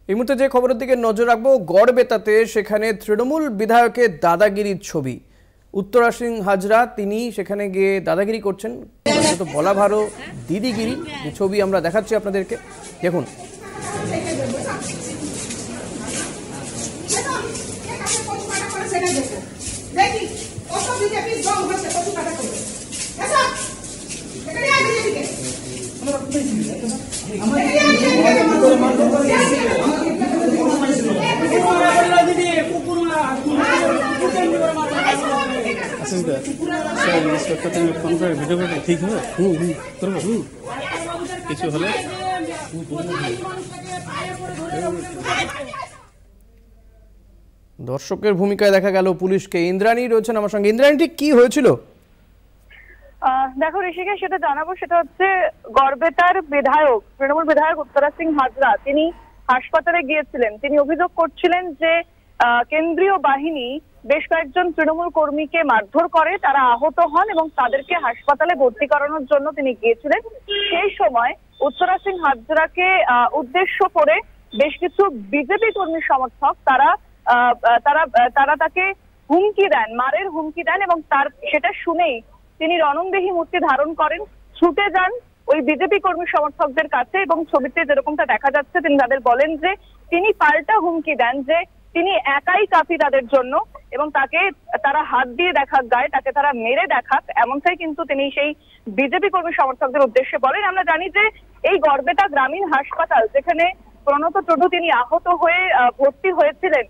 এই মুহূর্তে যে খবরের দিকে নজর রাখবো, গড়বেতাতে সেখানে তৃণমূল বিধায়কের দাদাগিরির ছবি। উত্তরা সিং হাজরা তিনি সেখানে গিয়ে দাদাগিরি করছেন, তো বলা ভালো দিদিগিরি। যে ছবি আমরা দেখাচ্ছি আপনাদেরকে, দেখুন। ঠিক হবে কিছু হলে দর্শকের ভূমিকায় দেখা গেল পুলিশকে। ইন্দ্রাণী রয়েছেন আমার সঙ্গে। ইন্দ্রাণী, ঠিক কি হয়েছিল? দেখো ঋষিকে সেটা জানাবো। সেটা হচ্ছে গড়বেতার বিধায়ক, তৃণমূল বিধায়ক উত্তরা সিং হাজরা, তিনি হাসপাতালে গিয়েছিলেন। তিনি অভিযোগ করছিলেন যে কেন্দ্রীয় বাহিনী বেশ কয়েকজন তৃণমূল কর্মীকে মারধর করে, তারা আহত হন এবং তাদেরকে হাসপাতালে ভর্তি করানোর জন্য তিনি গিয়েছিলেন। সেই সময় উত্তরা সিং হাজরাকে উদ্দেশ্য করে বেশ কিছু বিজেপি কর্মী সমর্থক তারা তাকে হুমকি দেন, মারের হুমকি দেন এবং সেটা শুনেই তিনি রণংদেহী মূর্তি ধারণ করেন, ছুটে যান ওই বিজেপি কর্মী সমর্থকদের কাছে এবং ছবিতে যেরকমটা দেখা যাচ্ছে তিনি তাদের বলেন যে তিনি পাল্টা হুমকি দেন যে তিনি একাই কাফি তাদের জন্য এবং তারা হাত দিয়ে দেখাক গায়ে, তাকে তারা মেরে দেখাক, এমনটাই কিন্তু তিনি সেই বিজেপি কর্মী সমর্থকদের উদ্দেশ্যে বলেন। আমরা জানি যে এই গড়বেতা গ্রামীণ হাসপাতাল, যেখানে প্রণত টুডু তিনি আহত হয়ে ভর্তি হয়েছিলেন,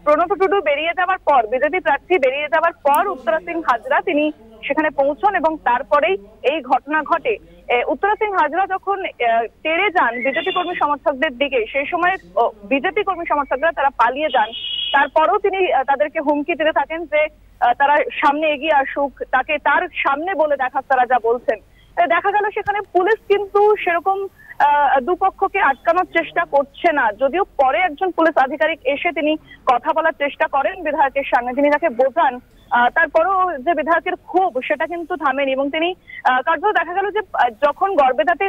প্রণত টুডু বেরিয়ে যাওয়ার পর, বিজেপি প্রার্থী বেরিয়ে যাওয়ার পর উত্তরা সিং হাজরা তিনি সেখানে পৌঁছন এবং তারপরেই এই ঘটনা ঘটে। উত্তরা সিং হাজরা যখন তেড়ে যান বিজেপি কর্মী সমর্থকদের দিকে, সেই সময় বিজেপি কর্মী সমর্থকরা তারা পালিয়ে যান। তারপরও তিনি তাদেরকে হুমকি দিতে থাকেন যে তারা সামনে এগিয়ে আসুক, তাকে তার সামনে বলে দেখাক তারা যা বলছেন। দেখা গেল সেখানে পুলিশ কিন্তু সেরকম দুপক্ষকে আটকানোর চেষ্টা করছে না, যদিও পরে একজন পুলিশ আধিকারিক এসে তিনি কথা বলার চেষ্টা করেন বিধায়কের সামনে, তিনি তাকে বোঝান। তারপরও যে বিধায়কের ক্ষোভ সেটা কিন্তু থামেনি এবং তিনি কার্যত দেখা গেল যে যখন গড়বেতাতে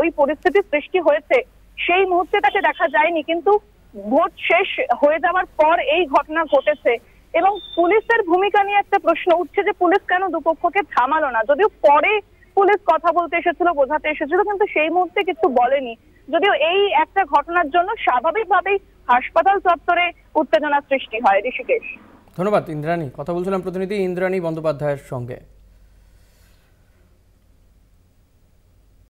ওই পরিস্থিতির সৃষ্টি হয়েছে সেই মুহূর্তে তাকে দেখা যায়নি, কিন্তু ভোট শেষ হয়ে যাওয়ার পর এই ঘটনা ঘটেছে এবং পুলিশের ভূমিকা নিয়ে একটা প্রশ্ন উঠছে যে পুলিশ কেন দুপক্ষকে থামালো না। যদিও পরে পুলিশ কথা বলতে এসেছিল, বোঝাতে এসেছিল, কিন্তু সেই মুহূর্তে কিছু বলেনি। যদিও এই একটা ঘটনার জন্য স্বাভাবিকভাবেই হাসপাতাল চত্বরে উত্তেজনার সৃষ্টি হয়। ঋষিকেশ, ধন্যবাদ ইন্দ্রাণী। কথা বলছিলাম প্রতিনিধি ইন্দ্রাণী বন্দ্যোপাধ্যায়ের সঙ্গে।